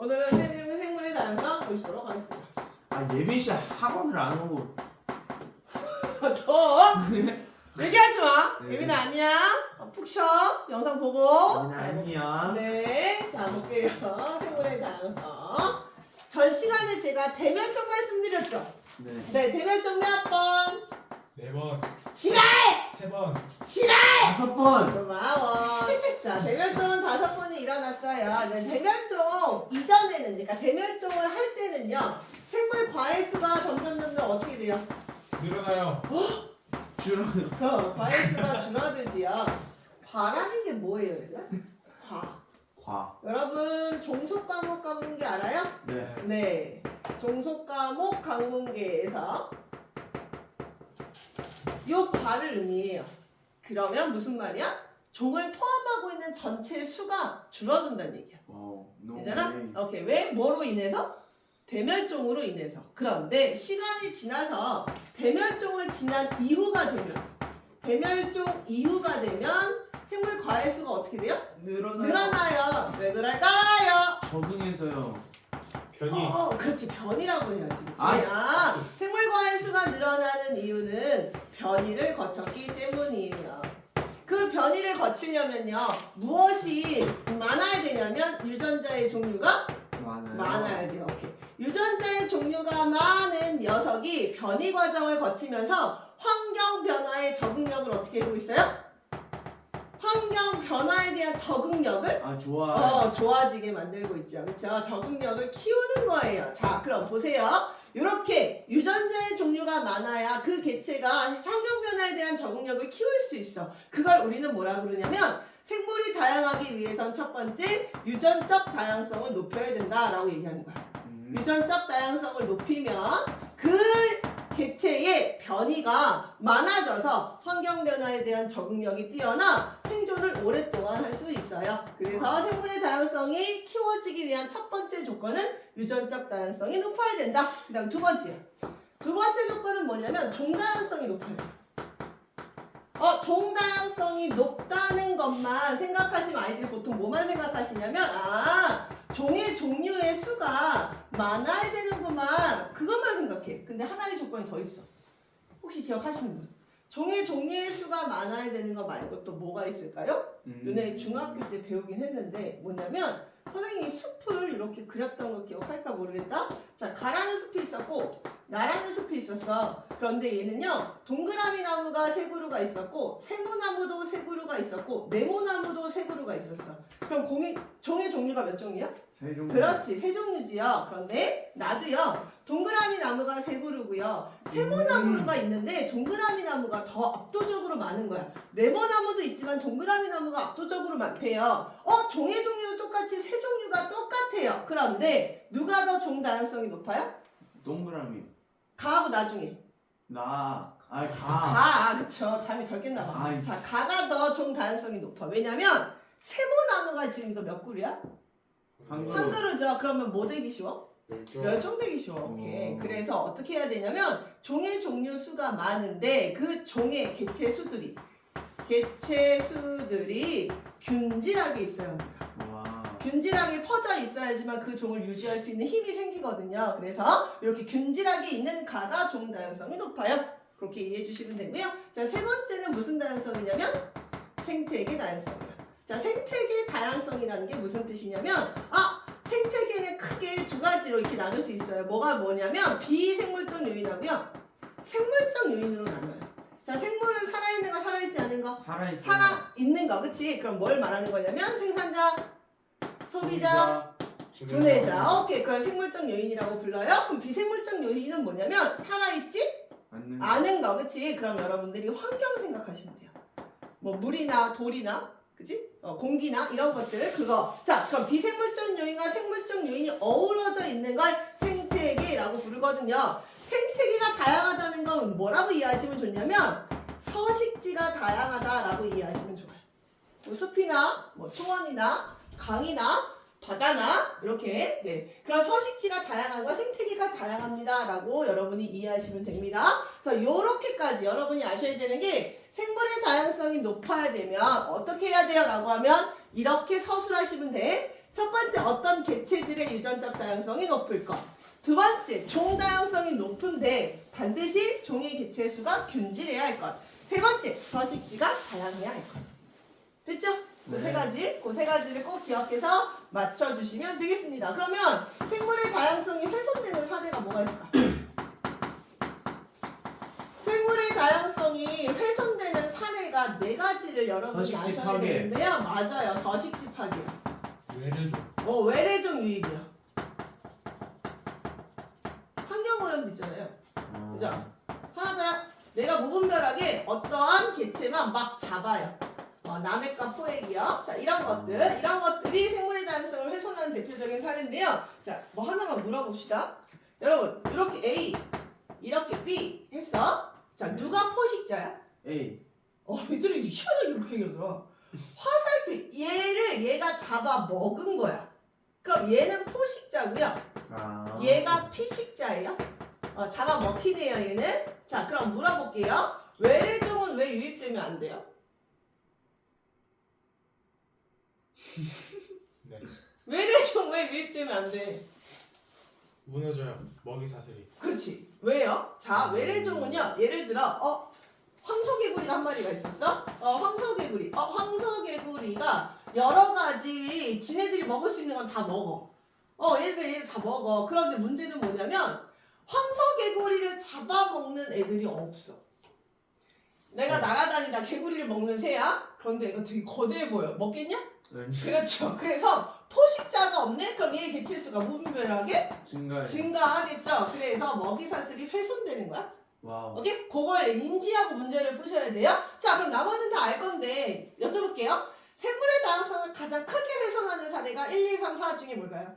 오늘은 생물의 다양성 보시도록 하겠습니다. 아 예빈 씨 학원을 안 오고. 더 얘기하지 마. 네. 예빈아 안녕. 푹 쉬어. 영상 보고. 예빈아 안녕. 네, 자 볼게요. 생물의 다양성. 전 시간에 제가 대멸종 말씀드렸죠. 네. 네, 대멸종 몇 번? 4번, 지랄! 3번, 지랄! 5번. 고마워. 자, 대멸종은 5번이 일어났어요. 네, 대멸종 이전에는, 그러니까 대멸종을 할 때는요, 생물 과해 수가 점점 어떻게 돼요? 늘어나요. 줄어요. 과해 수가 줄어들지요. 과라는 게 뭐예요, 그죠? 과. 과. 여러분, 종속 과목 가문계 알아요? 네. 네. 종속 과목 가문계에서 요 과를 의미해요. 그러면 무슨 말이야? 종을 포함하고 있는 전체 수가 줄어든다는 얘기야. 되잖아? 오케이. 왜? 뭐로 인해서? 대멸종으로 인해서. 그런데 시간이 지나서 대멸종을 지난 이후가 되면, 대멸종 이후가 되면 생물 과해 수가 어떻게 돼요? 늘어나요. 왜 그럴까요? 적응해서요. 변이. 그렇지. 변이라고 해야지. 그치? 아. 생물 과해 수가 늘어나는 이유는 변이를 거쳤기 때문이에요. 그 변이를 거치려면요, 무엇이 많아야 되냐면 유전자의 종류가 많아야 돼요. 오케이. 유전자의 종류가 많은 녀석이 변이 과정을 거치면서 환경 변화에 적응력을 어떻게 해주고 있어요? 환경 변화에 대한 적응력을 좋아지게 만들고 있죠. 그렇죠? 적응력을 키우는 거예요. 자, 그럼 보세요. 이렇게 유전자의 종류가 많아야 그 개체가 환경 변화에 대한 적응력을 키울 수 있어. 그걸 우리는 뭐라 그러냐면 생물이 다양하기 위해선 첫 번째 유전적 다양성을 높여야 된다라고 얘기하는 거야. 유전적 다양성을 높이면 그 개체의 변이가 많아져서 환경 변화에 대한 적응력이 뛰어나 생존을 오랫동안 할 수 있어요. 그래서 생물의 다양성이 키워지기 위한 첫 번째 조건은 유전적 다양성이 높아야 된다. 그 다음 두 번째 조건은 뭐냐면 종다양성이 높아야 돼. 종다양성이 높다는 것만 생각하시면 아이들이 보통 뭐만 생각하시냐면 종의 종류의 수가 많아야 되는구만, 그것만 생각해. 근데 하나의 조건이 더 있어. 혹시 기억하시는 분? 종의 종류의 수가 많아야 되는 거 말고 또 뭐가 있을까요? 너네 중학교 때 배우긴 했는데 뭐냐면 선생님이 숲을 이렇게 그렸던 거 기억할까 모르겠다. 자, 가라는 숲이 있었고 나라는 숲이 있었어. 그런데 얘는요, 동그라미 나무가 세 그루가 있었고 세모나무도 세 그루가 있었고 네모나무도 세 그루가 있었어. 그럼 종의 종류가 몇 종이야? 세 종류. 그렇지, 세 종류지요. 그런데 나도요, 동그라미 나무가 세 그루고요, 세모나무가 있는데 동그라미 나무가 더 압도적으로 많은 거야. 네모나무도 있지만 동그라미 나무가 압도적으로 많대요. 종의 종류는 똑같이 세 종류가 똑같아요. 그런데 누가 더 종 다양성이 높아요? 동그라미. 가하고 나중에. 가. 그쵸. 잠이 덜 깼나 봐. 아이. 자, 가가 더 종 다양성이 높아. 왜냐면 세모나무가 지금 이거 몇 그루야? 한 그루죠. 그러면 뭐 되기 쉬워? 멸종되기 쉬워. 오케이. 그래서 어떻게 해야 되냐면 종의 종류 수가 많은데 그 종의 개체 수들이 균질하게 있어야 합니다. 균질하게 퍼져 있어야지만 그 종을 유지할 수 있는 힘이 생기거든요. 그래서 이렇게 균질하게 있는 가가 종 다양성이 높아요. 그렇게 이해해 주시면 되고요. 자, 세 번째는 무슨 다양성이냐면 생태계 다양성이에요. 자, 생태계 다양성이라는 게 무슨 뜻이냐면 생태계는 크게 두 가지로 이렇게 나눌 수 있어요. 뭐냐면 비생물적 요인하고요, 생물적 요인으로 나눠요. 자, 생물은 살아있는 거, 살아있지 않은 거? 살아있는 거, 그치? 그럼 뭘 말하는 거냐면 생산자, 소비자, 분해자. 오케이, 그걸 생물적 요인이라고 불러요. 그럼 비생물적 요인은 뭐냐면 살아있지 않은 거, 그치? 그럼 여러분들이 환경 생각하시면 돼요. 뭐 물이나 돌이나, 그치? 공기나 이런 것들, 그거. 자, 그럼 비생물적 요인과 생물적 요인이 어우러져 있는 걸 생태계라고 부르거든요. 생태계가 다양하다는 건 뭐라고 이해하시면 좋냐면 서식지가 다양하다라고 이해하시면 좋아요. 뭐 숲이나 뭐 초원이나 강이나 바다나 이렇게, 네, 그런 서식지가 다양한 거, 생태계가 다양합니다 라고 여러분이 이해하시면 됩니다. 그래서 요렇게까지 여러분이 아셔야 되는 게, 생물의 다양성이 높아야 되면 어떻게 해야 돼요? 라고 하면 이렇게 서술하시면 돼. 첫 번째 어떤 개체들의 유전적 다양성이 높을 것. 두 번째 종 다양성이 높은데 반드시 종의 개체 수가 균질해야 할 것. 세 번째 서식지가 다양해야 할 것. 됐죠? 그 세 가지, 그 세 가지를 꼭 기억해서 맞춰주시면 되겠습니다. 그러면 생물의 다양성이 훼손되는 사례가 뭐가 있을까? 생물의 다양성이 훼손되는 사례가 네 가지를 여러분이 서식지 아셔야 파괴. 되는데요. 맞아요. 서식지 파괴. 외래종. 외래종 유입이요. 환경오염도 있잖아요. 그죠? 하나 더. 내가 무분별하게 어떠한 개체만 막 잡아요. 남획과 포획이요. 자, 이런 것들이 생물의 다양성을 훼손하는 대표적인 사례인데요. 자, 뭐 하나만 물어봅시다. 여러분, 이렇게 A, 이렇게 B 했어. 자, 누가 포식자야? A. 이들이 희한하게 이렇게 얘기하더라. 화살표, 얘가 잡아 먹은 거야. 그럼 얘는 포식자고요. 아. 얘가 피식자예요. 잡아 먹히네요, 얘는. 자, 그럼 물어볼게요. 외래종은 왜 유입되면 안 돼요? 네. 외래종 왜 유입되면 안 돼? 무너져요. 먹이 사슬이. 그렇지. 왜요? 자, 외래종은요. 예를 들어 황소개구리가 한 마리가 있었어. 황소개구리가 여러 가지 지네들이 먹을 수 있는 건 다 먹어. 얘들 다 먹어. 그런데 문제는 뭐냐면 황소개구리를 잡아먹는 애들이 없어. 내가 날아다니다 개구리를 먹는 새야? 그런데 얘가 되게 거대해 보여. 먹겠냐? 그렇죠. 그래서 포식자가 없네? 그럼 얘의 개체수가 무분별하게 증가하겠죠. 그래서 먹이사슬이 훼손되는 거야. 와우. 오케이? 그걸 인지하고 문제를 푸셔야 돼요. 자, 그럼 나머지는 다 알 건데 여쭤볼게요. 생물의 다양성을 가장 크게 훼손하는 사례가 1, 2, 3, 4 중에 뭘까요?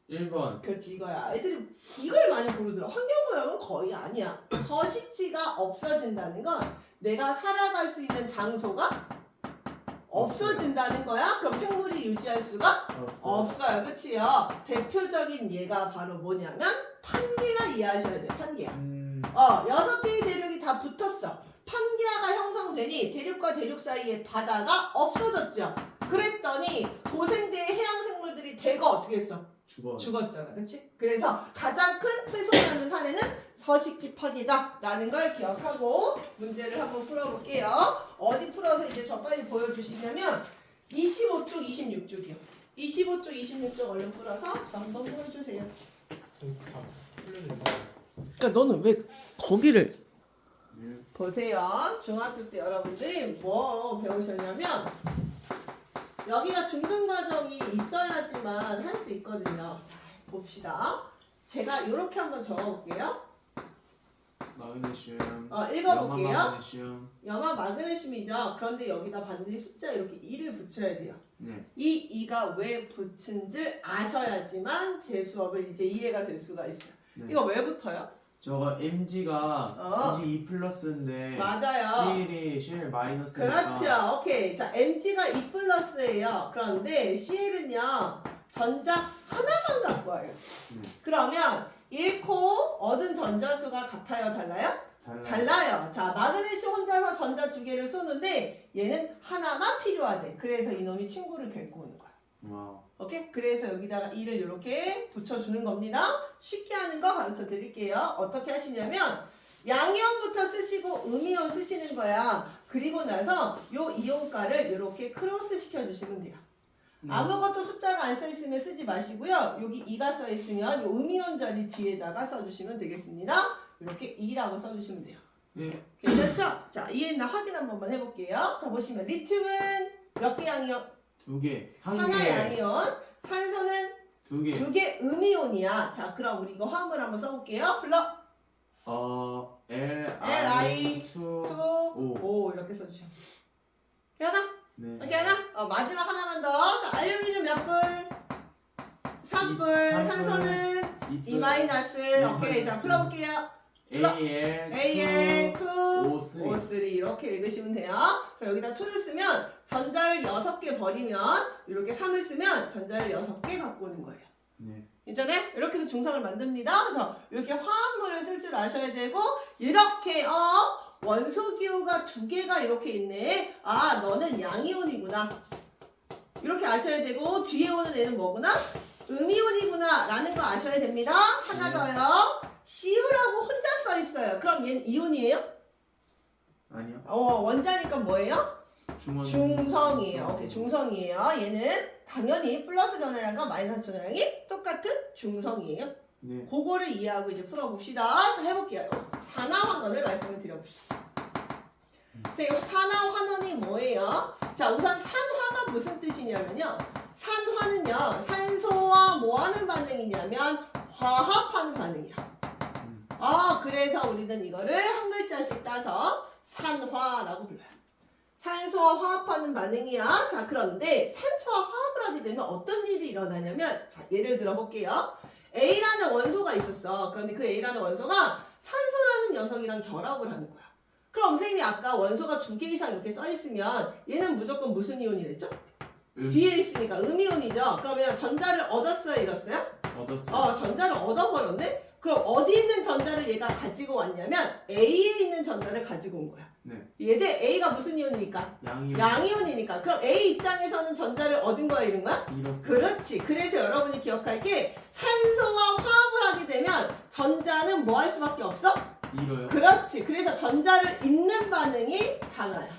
1번. 그렇지, 이거야. 애들이 이걸 많이 고르더라. 환경오염은 거의 아니야. 서식지가 없어진다는 건 내가 살아갈 수 있는 장소가 없어진다는 거야. 그럼 생물이 유지할 수가 없어요. 그치요? 대표적인 예가 바로 뭐냐면 판계가 이해하셔야 돼. 판계야. 6개의 대륙이 다 붙었어. 판계가 형성되니 대륙과 대륙 사이에 바다가 없어졌죠. 그랬더니 고생대의 해양 생물들이 대거 어떻게 했어? 죽었잖아. 그치? 그래서 가장 큰 훼손하는 사례는 서식지 파괴다라는 걸 기억하고 문제를 한번 풀어볼게요. 어디 풀어서 이제 저 빨리 보여주시냐면 25쪽, 26쪽이요. 25쪽, 26쪽 얼른 풀어서 저 한번 보여주세요. 그러니까 너는 왜 거기를 보세요. 중학교 때 여러분들이 뭐 배우셨냐면 여기가 중등과정이 있어야지만 할 수 있거든요. 자, 봅시다. 제가 이렇게 한번 적어볼게요. 마그네슘. 읽어볼게요. 마그네슘. 염화 마그네슘이죠. 그런데 여기다 반드시 숫자 이렇게 2를 붙여야 돼요. 네. 이 2가 왜 붙은 줄 아셔야지만 제 수업을 이제 이해가 될 수가 있어요. 네. 이거 왜 붙어요? 저거 MG가 MG 2 플러스인데 맞아요. CL 마이너스니까. 그렇죠. 오케이. 자, MG가 2 플러스예요. 그런데 CL은요 전자 하나만 갖고 와요. 그러면 잃고 얻은 전자수가 같아요? 달라요? 달라요. 자, 마그네슘 혼자서 전자 2개를 쏘는데 얘는 하나만 필요하대. 그래서 이놈이 친구를 데리고 오는 거야. 와우. 오케이? 그래서 여기다가 2를 이렇게 붙여주는 겁니다. 쉽게 하는 거 가르쳐 드릴게요. 어떻게 하시냐면 양이온부터 쓰시고 음이온 쓰시는 거야. 그리고 나서 요 이온가를 이렇게 크로스 시켜주시면 돼요. 아무것도 숫자가 안 써있으면 쓰지 마시고요. 여기 2가 써있으면 요 음이온 자리 뒤에다가 써주시면 되겠습니다. 이렇게 2라고 써주시면 돼요. 네. 괜찮죠? 자, 이해나 확인 한 번만 해볼게요. 자, 보시면 리튬은 몇 개 양이온? 2개. 하나 양이온. 산소는 2개. 2개 음이온이야. 자, 그럼 우리 이거 화음을 한번 써볼게요. 불러. Li2 O 이렇게 써주셔. 하나? 네. 이렇게 하나? 마지막 하나만 더. 자, 알루미늄 몇 불? 3불. 산소는 2 마이너스. 오케이. 자, 풀어볼게요. Al2 Al2 O3. O3 이렇게 읽으시면 돼요. 그래서 여기다 2를 쓰면 전자를 6개 버리면 이렇게 3을 쓰면 전자를 6개 갖고 오는 거예요. 네. 괜찮아요? 이렇게 해서 중성을 만듭니다. 그래서 이렇게 화합물을 쓸 줄 아셔야 되고 이렇게 원소 기호가 2개가 이렇게 있네. 아, 너는 양이온이구나. 이렇게 아셔야 되고 뒤에 오는 애는 뭐구나? 음이온이구나 라는 거 아셔야 됩니다. 하나 더요. CU라고 혼자 써 있어요. 그럼 얘는 이온이에요? 아니요. 원자니까 뭐예요? 중성이에요. 오케이, 중성이에요. 얘는 당연히 플러스 전화량과 마이너스 전화량이 똑같은 중성이에요. 네. 그거를 이해하고 이제 풀어봅시다. 자, 해볼게요. 산화환원을 말씀을 드려봅시다. 선생님, 산화환원이 뭐예요? 자, 우선 산화가 무슨 뜻이냐면요. 산화는요, 산소와 뭐 하는 반응이냐면 화합하는 반응이야. 그래서 우리는 이거를 한 글자씩 따서 산화라고 불러요. 산소와 화합하는 반응이야. 자, 그런데 산소와 화합을 하게 되면 어떤 일이 일어나냐면, 자, 예를 들어 볼게요. A라는 원소가 있었어. 그런데 그 A라는 원소가 산소라는 녀석이랑 결합을 하는 거야. 그럼 선생님이 아까 원소가 2개 이상 이렇게 써 있으면 얘는 무조건 무슨 이온이랬죠? 뒤에 있으니까 음이온이죠. 그러면 전자를 얻었어요, 잃었어요? 얻었어요. 전자를 얻어버렸네? 그럼 어디 있는 전자를 얘가 가지고 왔냐면 A에 있는 전자를 가지고 온 거야. 네. 얘들 A가 무슨 이온이니까? 양이온. 양이온이니까. 그럼 A 입장에서는 전자를 얻은 거야, 잃은 거야? 잃었어요. 그렇지. 그래서 여러분이 기억할 게 산소와 화합을 하게 되면 전자는 뭐 할 수밖에 없어? 잃어요. 그렇지. 그래서 전자를 잃는 반응이 산화야.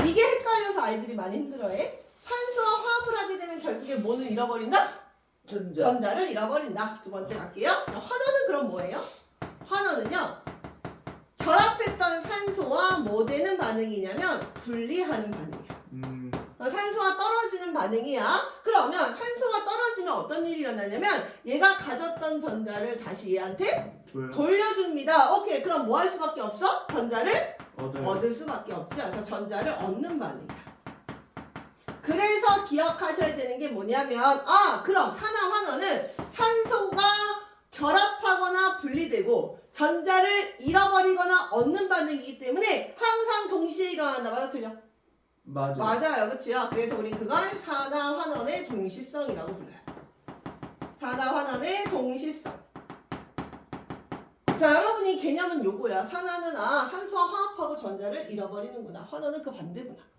이게 헷갈려서 아이들이 많이 힘들어해. 산소와 화합을 하게 되면 결국에 뭐는 잃어버린다? 전자를 잃어버린다. 두 번째 갈게요. 환원은 그럼 뭐예요? 환원은요, 결합했던 산소와 뭐 되는 반응이냐면 분리하는 반응이야. 산소가 떨어지는 반응이야. 그러면 산소가 떨어지면 어떤 일이 일어나냐면 얘가 가졌던 전자를 다시 얘한테 줘요. 돌려줍니다. 오케이. 그럼 뭐 할 수밖에 없어? 전자를 얻어요. 얻을 수밖에 없지. 그래서 전자를 얻는 반응이야. 그래서 기억하셔야 되는 게 뭐냐면, 그럼 산화환원은 산소가 결합하거나 분리되고 전자를 잃어버리거나 얻는 반응이기 때문에 항상 동시에 일어난다. 맞아, 틀려? 맞아요. 그렇지요? 그래서 우린 그걸 산화환원의 동시성이라고 불러요. 산화환원의 동시성. 자, 여러분이 개념은 요거야. 산화는 산소와 화합하고 전자를 잃어버리는구나. 환원은 그 반대구나.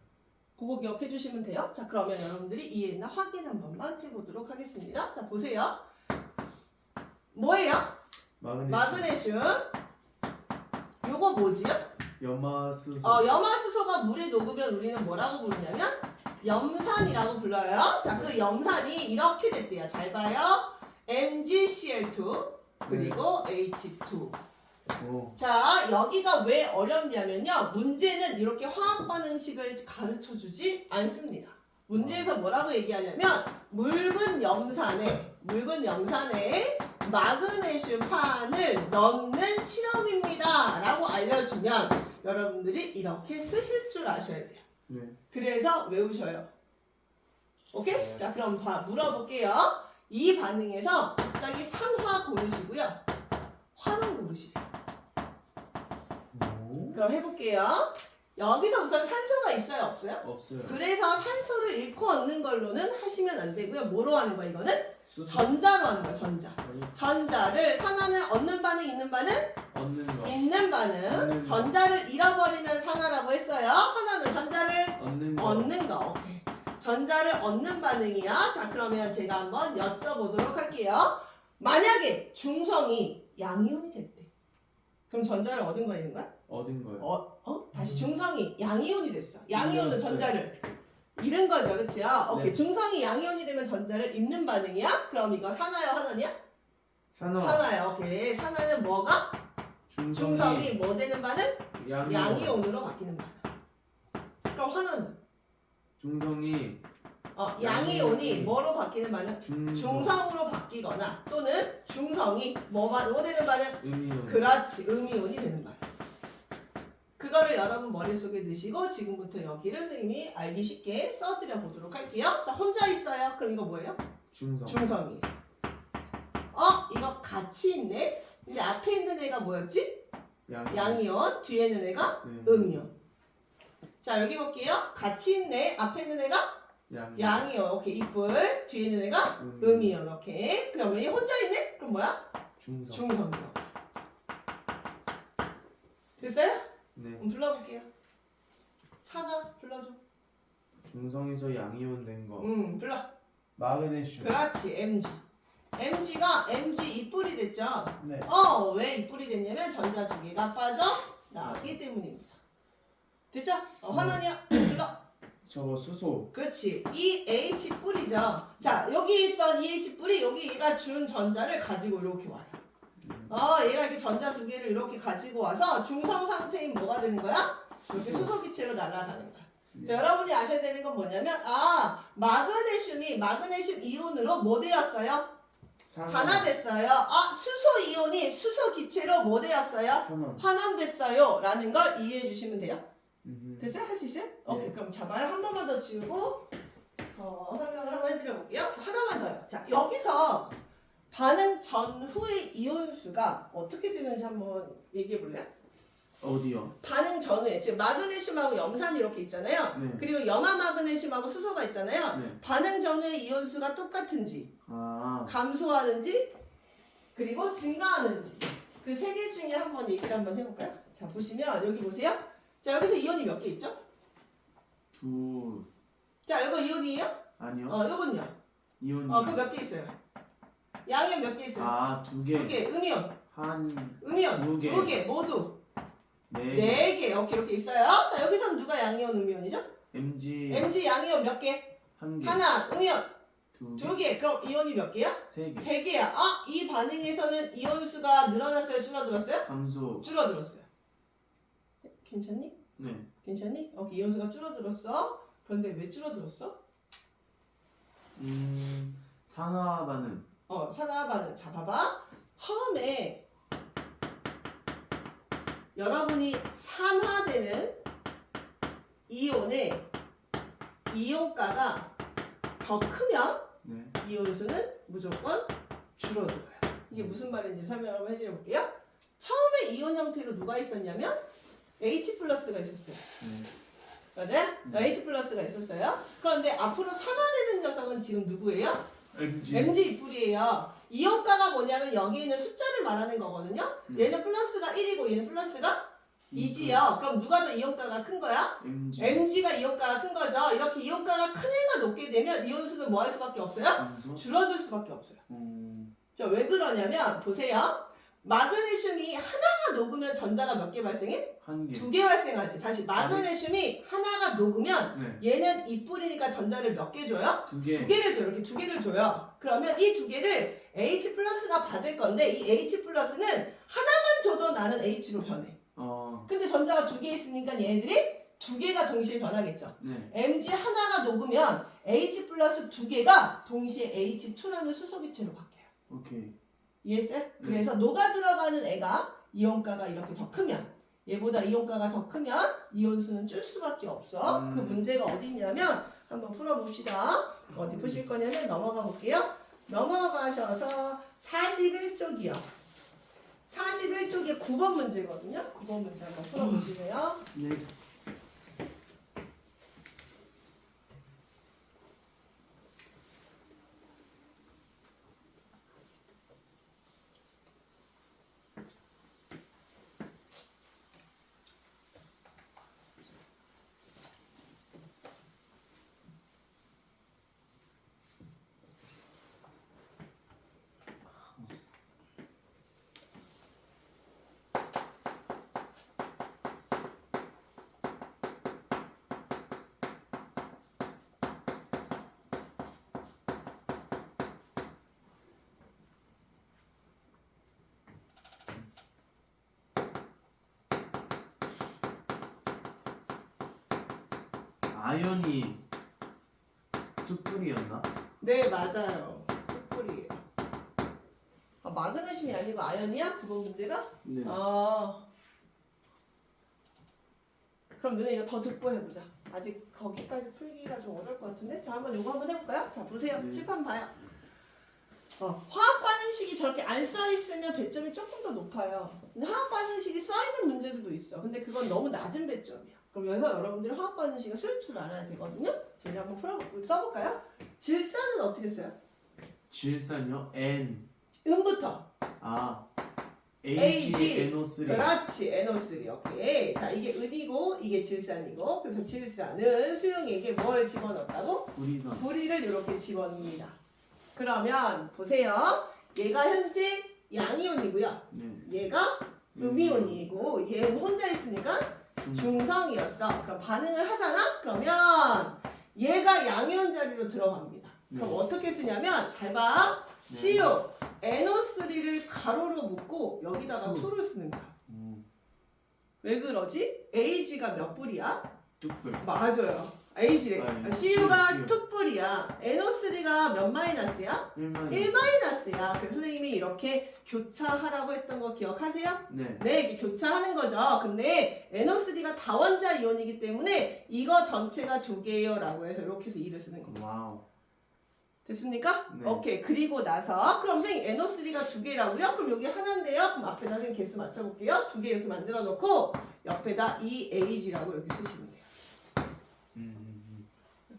그거 기억해 주시면 돼요. 자, 그러면 여러분들이 이해했나 확인 한 번만 해보도록 하겠습니다. 자, 보세요. 뭐예요? 마그네슘. 요거 뭐지요? 염화수소. 염화수소가 물에 녹으면 우리는 뭐라고 부르냐면 염산이라고 불러요. 자, 그 염산이 이렇게 됐대요. 잘 봐요. MgCl2 그리고 H2. 자, 여기가 왜 어렵냐면요. 문제는 이렇게 화학 반응식을 가르쳐 주지 않습니다. 문제에서 뭐라고 얘기하냐면 묽은 염산에 마그네슘판을 넣는 실험입니다 라고 알려주면 여러분들이 이렇게 쓰실 줄 아셔야 돼요. 네. 그래서 외우셔요. 오케이? 네. 자, 그럼 물어볼게요. 이 반응에서 갑자기 산화 고르시고요. 환원 고르시래요. 그럼 해볼게요. 여기서 우선 산소가 있어요, 없어요? 없어요. 그래서 산소를 잃고 얻는 걸로는 하시면 안 되고요. 뭐로 하는 거야, 이거는? 수소. 전자로 하는 거야, 전자. 전자를 산화는 얻는 반응, 있는 반응? 얻는 거. 있는 반응. 전자를 잃어버리면 산화라고 했어요. 하나는 전자를 얻는 거. 오케이. 전자를 얻는 반응이야. 자, 그러면 제가 한번 여쭤보도록 할게요. 만약에 중성이 양이온이 됐대. 그럼 전자를 얻은 거야, 있는 거야? 얻은 거요. 다시 중성이 양이온이 됐어. 양이온은 잃었어요. 전자를 잃은 거죠, 그치요? 오케이. 네. 중성이 양이온이 되면 전자를 잃는 반응이야? 그럼 이거 산화요, 환원이야? 산화요. 오케이. 산화는 뭐가? 중성이 뭐 되는 반응? 양이온으로 바뀌는 반응. 그럼 환원은? 중성이 양이온이 뭐로 바뀌는 반응? 중성으로 바뀌거나 또는 중성이 뭐 되는 반응? 음이온. 그렇지, 음이온이 되는 반응. 그거를 여러분 머릿속에 넣으시고 지금부터 여기를 선생님이 알기 쉽게 써드려 보도록 할게요. 자, 혼자 있어요. 그럼 이거 뭐예요? 중성이에요. 이거 같이 있네. 근데 앞에 있는 애가 뭐였지? 양이온. 뒤에 있는 애가 음이온. 자, 여기 볼게요. 같이 있네. 앞에 있는 애가 양이온. 오케이. 이뿔. 뒤에 있는 애가 음이온. 오케이. 그러면 얘 혼자 있네? 그럼 뭐야? 중성이요. 됐어요? 네. 그럼 불러볼게요. 산화 불러줘. 중성에서 양이온 된 거. 불러. 마그네슘. 그렇지, Mg. Mg가 Mg 2뿔이 됐죠? 네. 왜 2뿔이 됐냐면 전자 두 개가 빠져 나왔기 때문입니다. 됐죠? 환원이야. 불러. 저거 수소. 그렇지. 이 H 뿔이죠. 자, 여기 있던 이 H 뿔이 여기가 준 전자를 가지고 이렇게 와요. 얘가 이렇게 전자 두 개를 이렇게 가지고 와서 중성 상태인 뭐가 되는 거야? 이렇게 수소 기체로 날아가는 거야. 자, 여러분이 아셔야 되는 건 뭐냐면 마그네슘이 마그네슘 이온으로 뭐 되었어요? 산화됐어요. 수소 이온이 수소 기체로 뭐 되었어요? 환원됐어요. 라는 걸 이해해 주시면 돼요. 됐어요? 할 수 있어요? 오케이, 그럼 잡아요. 한 번만 더 지우고 설명을 한번 해드려 볼게요. 하나만 더요. 자, 여기서 반응 전후의 이온수가 어떻게 되는지 한번 얘기해 볼래요? 어디요? 반응 전후에 지금 마그네슘하고 염산이 이렇게 있잖아요. 네. 그리고 염화 마그네슘하고 수소가 있잖아요. 네. 반응 전후의 이온수가 똑같은지 감소하는지 그리고 증가하는지 그 세 개 중에 한번 얘기를 한번 해볼까요? 자, 보시면 여기 보세요. 자, 여기서 이온이 몇 개 있죠? 둘. 자, 이거 이온이에요? 아니요. 이건요? 이온이. 그 몇 개 있어요? 양이온 몇 개 있어요? 두 개. 두 개. 음이온. 두 개. 두 개. 모두. 네. 네 개. 이렇게 있어요. 자, 여기서는 누가 양이온, 음이온이죠? MG. MG 양이온 몇 개? 한 개. 하나. 음이온. 두 두 개. 그럼 이온이 몇 개야? 세 개. 세 개야. 이 반응에서는 이온 수가 늘어났어요? 줄어들었어요? 감소. 줄어들었어요. 괜찮니? 네. 괜찮니? 이온 수가 줄어들었어. 그런데 왜 줄어들었어? 산화 반응. 산화 반응. 자, 봐봐. 처음에 여러분이 산화되는 이온의 이온가가 더 크면 네. 이온수는 무조건 줄어들어요. 이게 무슨 말인지 설명을 한번 해드려볼게요. 처음에 이온 형태로 누가 있었냐면 H 플러스가 있었어요. 맞아요? H 플러스가 있었어요. 그런데 앞으로 산화되는 녀석은 지금 누구예요? MG. MG 이뿔이에요. 이온가가 뭐냐면 여기 있는 숫자를 말하는 거거든요. 얘는 플러스가 1이고 얘는 플러스가 2지요. 그럼 누가 더 이온가가 큰 거야? MG. MG가 이온가가 큰 거죠. 이렇게 이온가가 큰 애가 높게 되면 이온수는 뭐 할 수밖에 없어요? 감소. 줄어들 수밖에 없어요. 자, 왜 그러냐면 보세요. 마그네슘이 하나가 녹으면 전자가 몇 개 발생해? 한 개. 두 개 발생하지. 다시 마그네슘이 하나가 녹으면 네. 얘는 이뿔이니까 전자를 몇 개 줘요? 두 개. 두 개를 줘요. 이렇게 두 개를 줘요. 그러면 이 두 개를 H 플러스가 받을 건데 이 H 플러스는 하나만 줘도 나는 H로 변해. 근데 전자가 두 개 있으니까 얘네들이 두 개가 동시에 변하겠죠. 네. MG 하나가 녹으면 H 플러스 두 개가 동시에 H2라는 수소기체로 바뀌어요. 오케이. 이해했어요? 그래서 녹아 들어가는 애가 이온가가 이렇게 더 크면 얘보다 이온가가 더 크면 이온수는 줄 수밖에 없어. 그 문제가 어디 있냐면 한번 풀어봅시다. 어디 푸실 거냐면 넘어가 볼게요. 넘어가셔서 41쪽이요. 41쪽에 9번 문제거든요. 9번 문제 한번 풀어보시고요. 네. 아연이 뚝뚝이었나? 네, 맞아요. 뿔이에요. 마그네슘이 아니고 아연이야? 9번 문제가? 네. 그럼 너네 이거 더 듣고 해보자. 아직 거기까지 풀기가 좀 어려울 것 같은데? 자, 한번 이거 한번 해볼까요? 자, 보세요. 네. 칠판 봐요. 화학 반응식이 저렇게 안 써있으면 배점이 조금 더 높아요. 근데 화학 반응식이 써있는 문제들도 있어. 근데 그건 너무 낮은 배점이야. 그럼 여기서 여러분들이 화학 반응식을 쓸 줄 알아야 되거든요. 저희 한번 써볼까요? 질산은 어떻게 써요? 질산이요? N. 음부터. AgNO3. 그렇지, NO3. 오케이. 자, 이게 은이고 이게 질산이고, 그래서 질산은 수용액에 뭘 집어넣었다고? 구리선. 구리를 이렇게 집어넣습니다. 그러면 보세요. 얘가 현재 양이온이고요. 네. 얘가 음이온이고 얘는 혼자 있으니까 중성이었어. 그럼 반응을 하잖아? 그러면 얘가 양이온 자리로 들어갑니다. 그럼 네. 어떻게 쓰냐면 잘 봐. 네. CU NO3를 가로로 묶고 여기다가 투. 2를 쓰는 거야. 왜 그러지? AG가 몇 불이야? 뚝불. 맞아요. AG래. 아니, CU가 CU. 2불이야. NO3가 몇 마이너스야? 1 마이너스야. 그래서 선생님이 이렇게 교차하라고 했던 거 기억하세요? 네. 네, 이게 교차하는 거죠. 근데 NO3가 다원자 이온이기 때문에 이거 전체가 2개예요 라고 해서 이렇게 해서 2를 쓰는 겁니다. 와우. 됐습니까? 네. 오케이. 그리고 나서 그럼 선생님 NO3가 2개라고요? 그럼 여기 하나인데요? 그럼 앞에다 선생님 개수 맞춰볼게요. 2개 이렇게 만들어 놓고 옆에다 EAG라고 이렇게 쓰시면 돼요.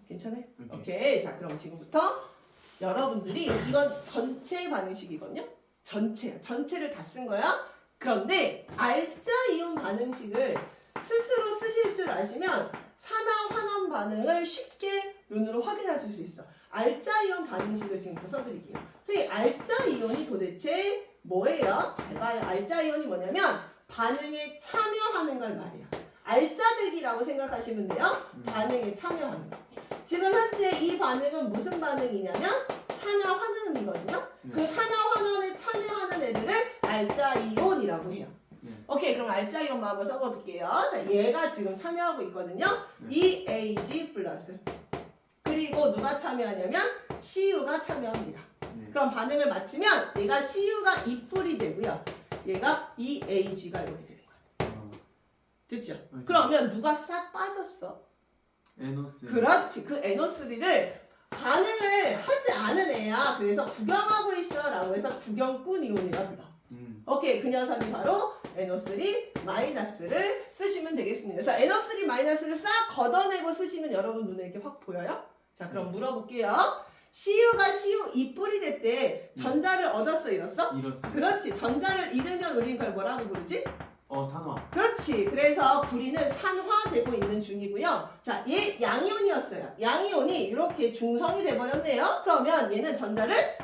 괜찮아요? 오케이. 자, 그럼 지금부터 여러분들이 이건 전체 반응식이거든요. 전체를 다 쓴 거야. 그런데 알자 이온 반응식을 스스로 쓰실 줄 아시면 산화 환원 반응을 쉽게 눈으로 확인하실 수 있어. 알자 이온 반응식을 지금부터 써드릴게요. 선생님, 알자 이온이 도대체 뭐예요? 잘 봐요. 알자 이온이 뭐냐면 반응에 참여하는 걸 말해요. 알짜배기라고 생각하시면 돼요. 반응에 참여하는 거. 지금 현재 이 반응은 무슨 반응이냐면 산화 환원이거든요. 그 산화 환원에 참여하는 애들을 알자 이온이라고 해요. 오케이, 그럼 알자 이온만 한번 써볼게요. 자, 얘가 지금 참여하고 있거든요. EAG 플러스. 그리고 누가 참여하냐면 CU가 참여합니다. 그럼 반응을 마치면 얘가 CU가 2풀이 되고요. 얘가 EAG가 이렇게 되는 거예요. 됐죠? 그러면 누가 싹 빠졌어? NO3. 그렇지. 그 NO3를 반응을 하지 않은 애야. 그래서 구경하고 있어 라고 해서 구경꾼 이온이라 불러. 오케이. 그 녀석이 바로 NO3 마이너스를 쓰시면 되겠습니다. 그래서 NO3 마이너스를 싹 걷어내고 쓰시면 여러분 눈에 이렇게 확 보여요? 자, 그럼 물어볼게요. CU가 CU 2뿔이 됐대. 전자를 얻었어, 잃었어? 잃었어. 그렇지. 전자를 잃으면 우리는 그걸 뭐라고 부르지? 산화. 그렇지. 그래서 구리는 산화되고 있는 중이고요. 자, 얘 양이온이었어요. 양이온이 이렇게 중성이 돼버렸네요. 그러면 얘는 전자를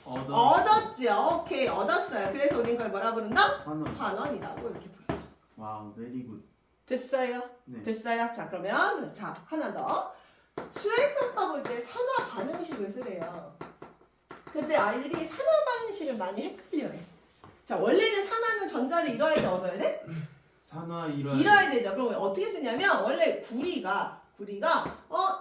얻었죠. 오케이, 얻었어요. 그래서 우린 그걸 뭐라 부른다? 환원. 환원이라고 이렇게 부른다. 와우, very good. 됐어요? 네. 됐어요? 자, 그러면 자, 하나 더. 수액평가 볼 때 산화 반응식을 쓰래요. 근데 아이들이 산화 반응식을 많이 헷갈려해. 자, 원래는 산화는 전자를 잃어야 돼, 얻어야 돼? 산화 잃어야 되죠. 그럼 어떻게 쓰냐면 원래 구리가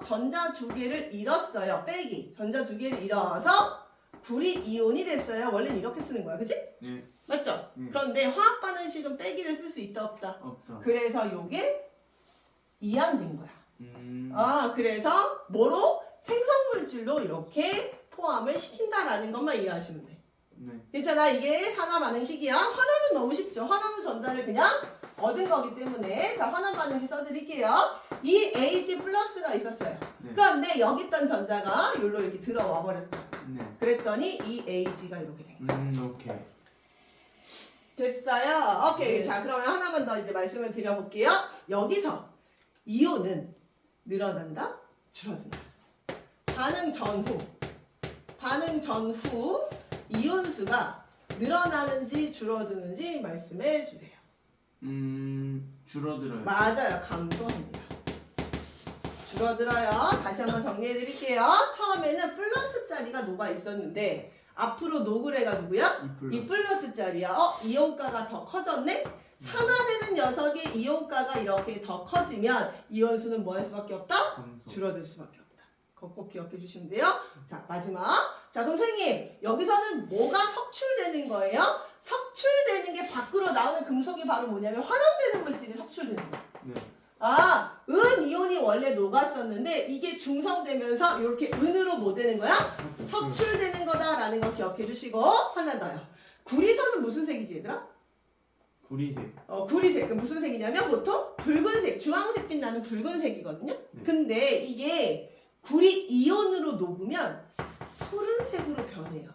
전자 2개를 잃었어요. 빼기. 전자 2개를 잃어서 구리 이온이 됐어요. 원래는 이렇게 쓰는 거야. 그치? 네. 맞죠? 그런데 화학 반응식은 빼기를 쓸 수 있다 없다? 없다. 그래서 요게 이항된 거야. 그래서 뭐로? 생성물질로 이렇게 포함을 시킨다라는 것만 이해하시면 돼. 네. 괜찮아. 이게 산화 반응식이야. 환원은 너무 쉽죠. 환원은 전자를 그냥 얻은 거기 때문에 자, 환원 반응식 써드릴게요. 이 AG 플러스가 있었어요. 네. 그런데 여기 있던 전자가 여기로 이렇게 들어와 버렸다. 네. 그랬더니 이 AG가 이렇게 된 거야. 오케이. 됐어요. 오케이. 자, 그러면 하나만 더 이제 말씀을 드려볼게요. 여기서 이온은 늘어난다, 줄어든다. 반응 전후 이온수가 늘어나는지 줄어드는지 말씀해 주세요. 줄어들어요. 맞아요. 감소합니다. 줄어들어요. 다시 한번 정리해 드릴게요. 처음에는 플러스 자리가 녹아 있었는데 앞으로 녹을 애가 누구야? 이 플러스 자리야. 이온가가 더 커졌네? 산화되는 녀석의 이온가가 이렇게 더 커지면 이온수는 뭐 할 수밖에 없다? 감소. 줄어들 수밖에 없다. 그거 꼭 기억해 주시면 돼요. 자, 마지막. 자, 그럼 선생님, 여기서는 뭐가 석출되는 거예요? 석출되는 게 밖으로 나오는 금속이 바로 뭐냐면 환원되는 물질이 석출되는 거예요. 네. 은 이온이 원래 녹았었는데 이게 중성되면서 이렇게 은으로 뭐 되는 거야? 석출되는 거다라는 거 기억해 주시고 하나 더요. 구리선은 무슨 색이지 얘들아? 구리색. 구리색. 그럼 무슨 색이냐면 보통 붉은색, 주황색빛 나는 붉은색이거든요. 네. 근데 이게 구리 이온으로 녹으면 푸른색으로 변해요.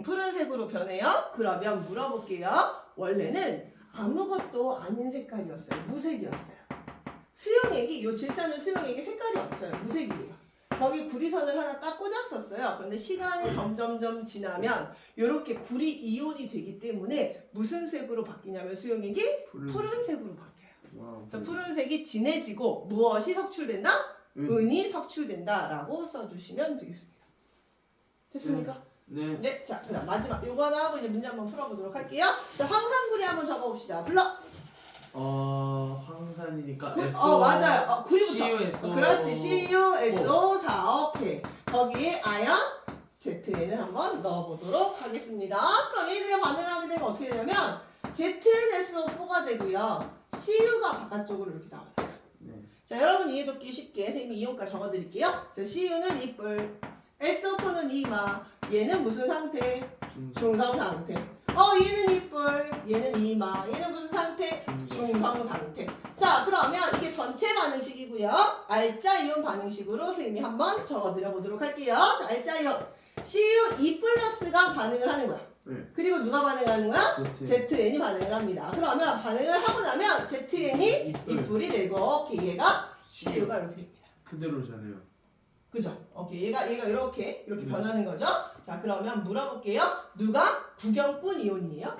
푸른색으로 변해요? 그러면 물어볼게요. 원래는 아무것도 아닌 색깔이었어요. 무색이었어요. 수용액이, 요 질산은 수용액이 색깔이 없어요. 무색이에요. 거기 구리선을 하나 딱 꽂았었어요. 그런데 시간이 점점점 지나면 이렇게 구리 이온이 되기 때문에 무슨 색으로 바뀌냐면 수용액이 푸른색으로 바뀌어요. 그래서 푸른색이 진해지고 무엇이 석출된다? 은이 석출된다라고 써주시면 되겠습니다. 됐습니까? 네. 네. 자, 그다음 마지막 요거 하나 하고 이제 문제 한번 풀어보도록 할게요. 자, 황산구리 한번 적어봅시다. 불러. 황산이니까 맞아요. 구리부터. CuSO. 그렇지. CuSO4. 오케이. 거기에 아연 Zn을 한번 넣어보도록 하겠습니다. 그럼 얘들이 반응을 하게 되면 어떻게 되냐면 ZnSO4가 되고요. Cu가 바깥쪽으로 이렇게 나와요. 네. 자, 여러분 이해돕기 쉽게 선생님이 이온가 적어드릴게요. 자, CU는 이뿔, SO4는 이마. 얘는 무슨 상태? 중성 상태. 얘는 이뿔, 얘는 이마. 얘는 무슨 상태? 중성 상태. 자, 그러면 이게 전체 반응식이고요. 알짜 이온 반응식으로 선생님이 한번 적어드려 보도록 할게요. 자, 알짜 이온. CU2+가 반응을 하는 거야. 네. 그리고 누가 반응하는 거야? Z. ZN이 반응을 합니다. 그러면 반응을 하고 나면 ZN이 이뿔이 되고, 오케이, 얘가 CU가 이렇게 됩니다. 그대로잖아요. 그죠? 오케이, 얘가 이렇게 네. 변하는 거죠. 자, 그러면 물어볼게요. 누가 구경꾼 이온이에요?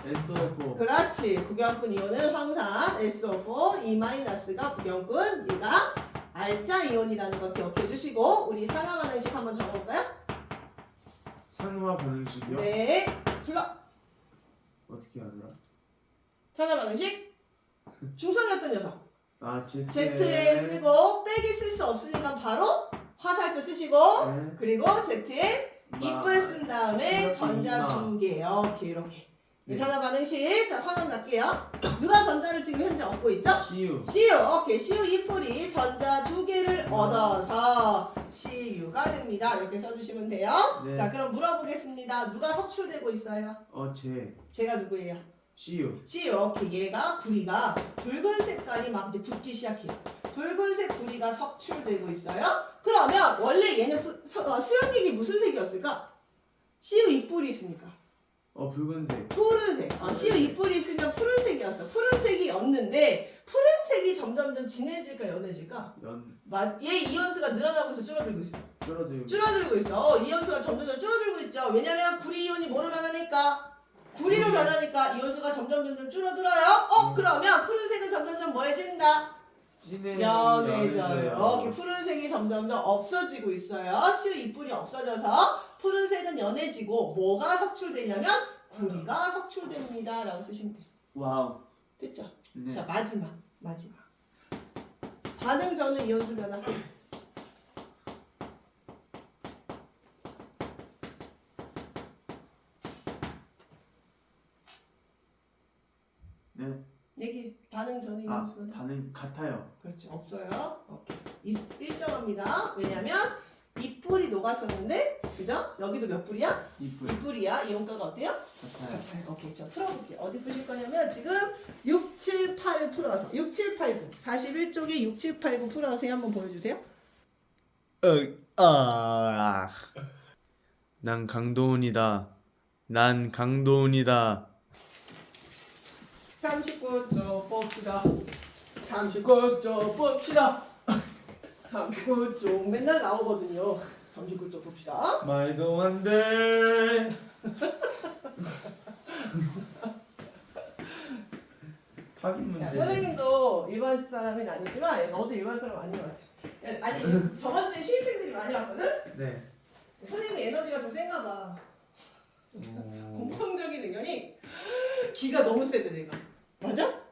SO4. 그렇지. 구경꾼 이온은 황산 SO4 E-가 구경꾼, 얘가 알짜 이온이라는 거 기억해 주시고 우리 산화 반응식 한번 적어볼까요? 산화 반응식이요? 네. 불러. 어떻게 하더라? 산화 반응식. 중성이었던 녀석. ZN 쓰고 빼기 쓸 수 없으니까 바로 화살표 쓰시고 네. 그리고 ZN 이뿔 쓴 다음에 전자 두 개요. 이렇게. 네. 산화 반응식. 자, 화면 갈게요. 누가 전자를 지금 현재 얻고 있죠? CU. 오케이. CU 이뿔이 전자 두 개를 얻어서 CU가 됩니다. 이렇게 써주시면 돼요. 네. 자, 그럼 물어보겠습니다. 누가 석출되고 있어요? 제가 누구예요? CU. 오케이. 얘가 구리가 붉은 색깔이 막 이제 붙기 시작해요. 붉은색 구리가 석출되고 있어요. 그러면 원래 얘는 수용액이 무슨 색이었을까? CU 이뿔이 있으니까. 붉은색. 푸른색. CU 이뿔이 있으면 푸른색이었어. 푸른색이었는데 푸른색이 점점점 진해질까 연해질까? 얘 이온수가 늘어나고 있어, 줄어들고 있어? 줄어들고 있어. 이온수가 점점 줄어들고 있죠. 왜냐면 구리 이온이 뭐로 변하니까? 구리로 변하니까 이온수가 점점 줄어들어요. 그러면 푸른색은 점점점 뭐해진다? 연해져요. 이렇게 푸른색이 점점점 없어지고 있어요. CU 이뿔이 없어져서 푸른색은 연해지고 뭐가 석출되냐면 구리가 석출됩니다. 라고 쓰시면 돼요. 와우. 됐죠? 네. 자, 마지막. 반응 전후 이온수 변화. 네. 얘기. 반응 전후 이온수 변화. 반응 같아요. 그렇죠. 없어요. 오케이. 일정합니다. 왜냐면 이뿔이 녹았었는데, 그죠? 여기도 몇 뿔이야? 이뿔이야. 이온가가 어때요? 같아요. 오케이. 자, 풀어볼게요. 어디 푸실 거냐면 지금 6, 7, 8 풀어서 6, 7, 8, 9 41쪽에 6, 7, 8, 9 풀어서 한번 보여주세요. 난 강도훈이다. 39쪽 봅시다. 39쪽 봅시다. 39쪽 맨날 나오거든요. 39쪽 봅시다. 말도 안 돼. 확인 문제. 선생님도 일반 사람은 아니지만 너도 일반 사람 아닌 것 같아. 아니, 저번 주에 신입생들이 많이 왔거든? 네. 선생님이 에너지가 좀 센가 봐. 공통적인 의견이 기가 너무 세대 내가. 맞아?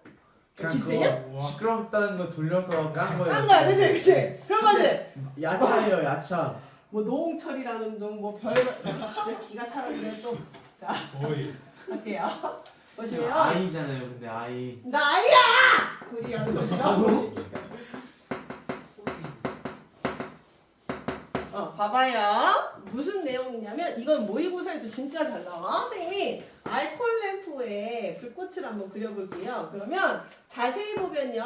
그냥 기 세냐? 그거 시끄럽다는 거 돌려서 깐 거예요. 깐 거야, 그치? 그런 거지? 야차예요, 야차. 뭐 노홍철이라는 운동, 뭐 별, 진짜 기가 차는데 또. 자, 거의. 할게요. 보시면. 아이잖아요, 근데 아이. 나 아니야! 구리 연소시가 보시니까. 봐봐요. 무슨 내용이냐면 이건 모의고사에도 진짜 잘 나와. 선생님이 알콜 램프에 불꽃을 한번 그려볼게요. 그러면 자세히 보면요.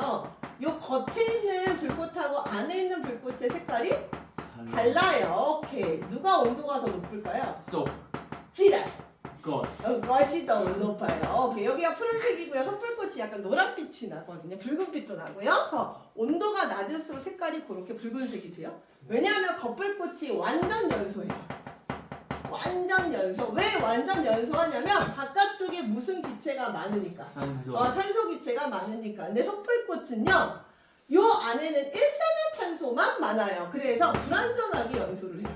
요 겉에 있는 불꽃하고 안에 있는 불꽃의 색깔이 달라요. 오케이. 누가 온도가 더 높을까요? 쏙. 지랄. 것. 것이 더 높아요. 오케이. 여기가 푸른색이고요. 섣불꽃이 약간 노란빛이 나거든요. 붉은빛도 나고요. 그래서 온도가 낮을수록 색깔이 그렇게 붉은색이 돼요. 왜냐하면 겉불꽃이 완전 연소해요. 완전 연소. 왜 완전 연소하냐면 바깥쪽에 무슨 기체가 많으니까. 산소. 산소 기체가 많으니까. 근데 섣불꽃은요. 요 안에는 일산화탄소만 많아요. 그래서 불완전하게 연소를 해요.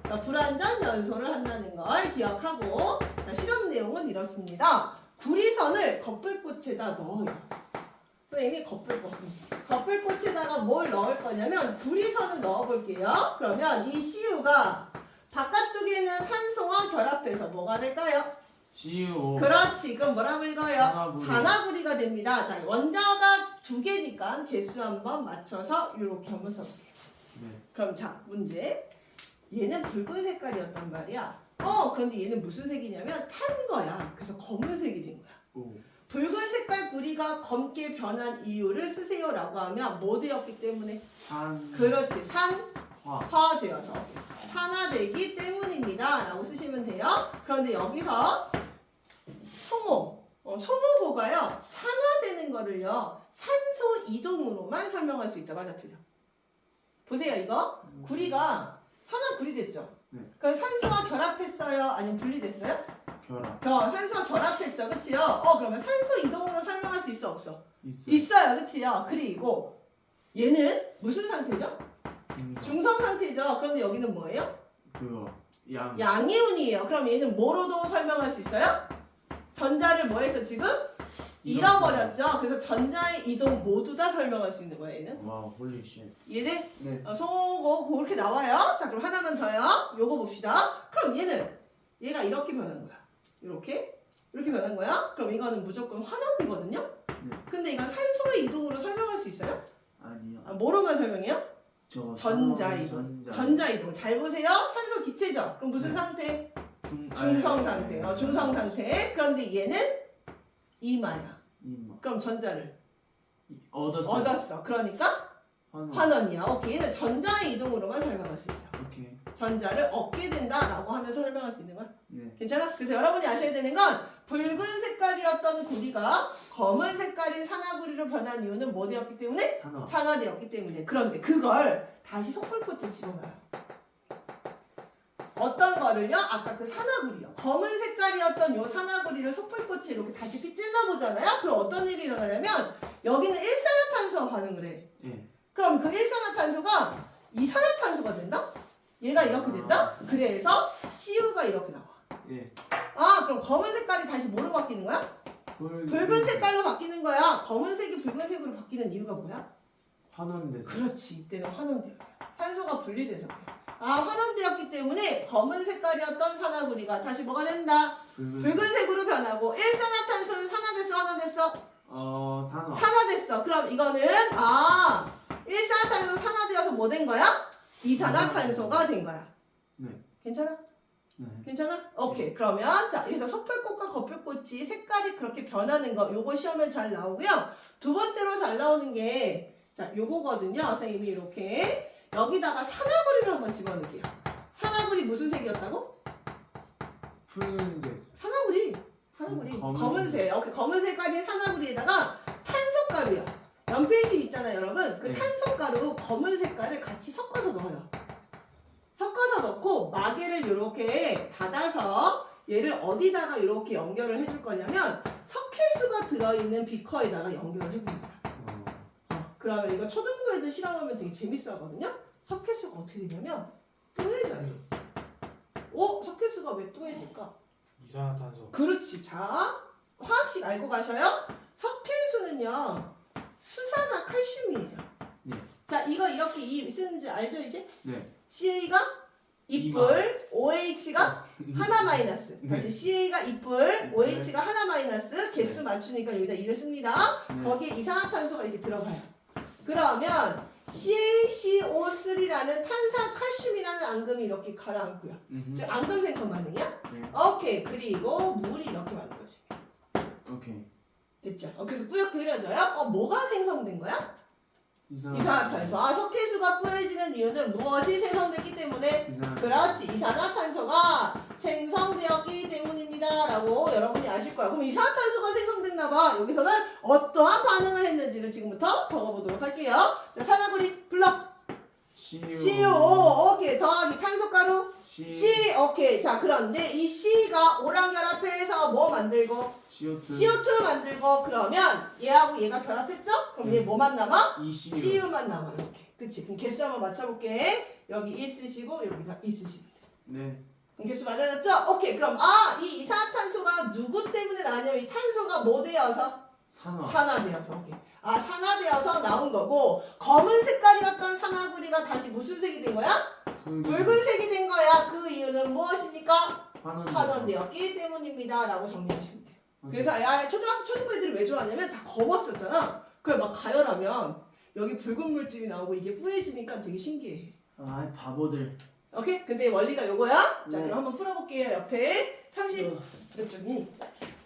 자, 불완전 연소를 한다는 걸 기억하고, 자, 실험 내용은 이렇습니다. 구리선을 겉불꽃에다 넣어요. 선생님이 겉불꽃에다가 뭘 넣을 거냐면 구리선을 넣어볼게요. 그러면 이 CU가 바깥쪽에 있는 산소와 결합해서 뭐가 될까요? CU. 그렇지. 그럼 뭐라고 읽어요? 산화구리. 산화구리가 됩니다. 자, 원자가 두 개니까 개수 한번 맞춰서 이렇게 한번 써볼게요. 네. 그럼 자, 문제. 얘는 붉은 색깔이었단 말이야. 그런데 얘는 무슨 색이냐면 탄 거야. 그래서 검은색이 된 거야. 오. 붉은 색깔 구리가 검게 변한 이유를 쓰세요라고 하면 뭐 되었기 때문에? 산. 그렇지. 화. 산화되어서 산화되기 때문입니다. 라고 쓰시면 돼요. 그런데 여기서 소모고가요. 산화되는 거를요. 산소 이동으로만 설명할 수 있다. 맞아, 틀려? 보세요. 이거 구리가 산화구리 됐죠? 네. 그럼 산소와 결합했어요? 아니면 분리됐어요? 결합. 산소와 결합했죠. 그치요? 그러면 산소 이동으로 설명할 수 있어? 없어? 있어요. 있어요. 그치요? 그리고 얘는 무슨 상태죠? 중성 상태죠. 그런데 여기는 뭐예요? 그거. 양. 양이온이에요. 그럼 얘는 뭐로도 설명할 수 있어요? 전자를 뭐해서 지금? 잃어버렸죠. 그래서 전자의 이동 모두 다 설명할 수 있는 거예요. 얘는. 와, 홀리 쉣. 얘네? 네. 소고 그렇게 나와요. 자, 그럼 하나만 더요. 요거 봅시다. 그럼 얘가 이렇게 변한 거야. 이렇게 변한 거야. 그럼 이거는 무조건 환원이거든요. 네. 근데 이건 산소의 이동으로 설명할 수 있어요? 아니요. 뭐로만 설명해요? 저 전자 이동. 전자 이동. 잘 보세요. 산소 기체죠. 그럼 무슨 네. 상태? 중성 상태. 중성 상태. 그런데 얘는 이마야. 이마. 그럼 전자를 얻었어요. 얻었어. 그러니까 환원이야. 오케이. 얘는 전자의 이동으로만 설명할 수 있어. 오케이. 전자를 얻게 된다라고 하면 설명할 수 있는 거야. 네. 괜찮아? 그래서 여러분이 아셔야 되는 건 붉은 색깔이었던 구리가 검은 색깔인 산화구리로 변한 이유는 뭐 되었기 때문에? 산화. 산화되었기 때문에. 그런데 그걸 다시 섣불꽃에 집어넣어요. 어떤 거를요? 아까 그 산화구리요. 검은 색깔이었던 요 산화구리를 섣불꽃에 이렇게 다시 찔러보잖아요. 그럼 어떤 일이 일어나냐면 여기는 일산화탄소와 반응을 해. 예. 그럼 그 일산화탄소가 이산화탄소가 된다? 얘가 이렇게 된다? 그래서 CU가 이렇게 나와. 예. 그럼 검은 색깔이 다시 뭐로 바뀌는 거야? 붉은 붉은 색깔로 바뀌는 거야. 검은색이 붉은색으로 바뀌는 이유가 뭐야? 환원돼서. 그렇지. 이때는 환원되어요. 산소가 분리돼서 그래요. 환원되었기 때문에 검은 색깔이었던 산화구리가 다시 뭐가 된다? 붉은색으로 변하고 일산화탄소는 산화됐어? 환원됐어? 산화. 산화됐어. 그럼 이거는 일산화탄소 산화되어서 뭐 된 거야? 이산화탄소가 된 거야. 네. 괜찮아? 네. 괜찮아? 오케이. 그러면 자 여기서 속불꽃과 겉불꽃이 색깔이 그렇게 변하는 거 요거 시험에 잘 나오고요. 두 번째로 잘 나오는 게 자 요거거든요. 선생님이 이렇게 여기다가 산화구리를 한번 집어넣을게요. 산화구리 무슨 색이었다고? 붉은색. 산화구리. 검은색. 오케이. 검은 색깔인 산화구리에다가 탄소가루요. 연필심 있잖아요, 여러분. 그 네. 탄소가루 검은 색깔을 같이 섞어서 넣어요. 섞어서 넣고 마개를 이렇게 닫아서 얘를 어디다가 이렇게 연결을 해줄 거냐면 석회수가 들어있는 비커에다가 연결을 해봅니다. 그러면 이거 초등부에도 실험하면 되게 재밌어 하거든요. 석회수가 어떻게 되냐면 뿌얘져요. 석회수가 왜 뿌얘질까? 이산화탄소. 그렇지. 자, 화학식 알고 가셔요. 석회수는요 수산화 칼슘이에요. 네. 자, 이거 이렇게 쓰는지 알죠 이제? 네. CA가 이뿔, OH가 하나 마이너스. 네. 다시 CA가 이뿔, OH가 하나 마이너스. 개수 맞추니까 여기다 2를 씁니다. 네. 거기에 이산화탄소가 이렇게 들어가요. 그러면 CaCO3라는 탄산칼슘이라는 앙금이 이렇게 가라앉고요. 즉 앙금 생성 반응이야? 네. 오케이. 그리고 물이 이렇게 만들어집니다. 오케이. 됐죠? 그래서 뿌옇게 흐려져요. 뭐가 생성된 거야? 이산화탄소. 아, 석회수가 뿌해지는 이유는 무엇이 생성됐기 때문에? 그렇지. 이산화탄소가 생성되었기 때문입니다. 라고 여러분이 아실 거야. 그럼 이산화탄소가 생성됐나 봐. 여기서는 어떠한 반응을 했는지를 지금부터 적어보도록 할게요. 자, 산화구리 불러. CO. 오케이. 더하기 탄소가루. C. 오케이. 자, 그런데 이 C가 O랑 결합해서 뭐 만들고? CO2 만들고, 그러면 얘하고 얘가 결합했죠? 그럼 얘 뭐만 남아? CU만 남아. 이렇게. 그치? 그럼 개수 한번 맞춰볼게. 여기 이 쓰시고 여기다 이 쓰시면 돼. 네. 그럼 개수 맞아졌죠? 오케이. 그럼 이 이산화탄소가 누구 때문에 나왔냐면 이 탄소가 뭐 되어서? 산화되어서. 오케이. 산화되어서 나온 거고, 검은 색깔이었던 산화구리가 다시 무슨 색이 된 거야? 붉은색이 된 거야. 그 이유는 무엇입니까? 환원되었기 때문입니다. 라고 정리하시면 돼요. 그래서 초등부 애들이 왜 좋아하냐면 다 검었었잖아. 그걸 막 가열하면 여기 붉은 물질이 나오고 이게 뿌얘지니까 되게 신기해. 아, 바보들. 오케이? 근데 원리가 요거야. 자, 네. 그럼 한번 풀어볼게요. 옆에 30몇 쪽이?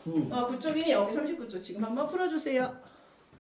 9. 9쪽이니 여기 39쪽 지금 한번 풀어주세요.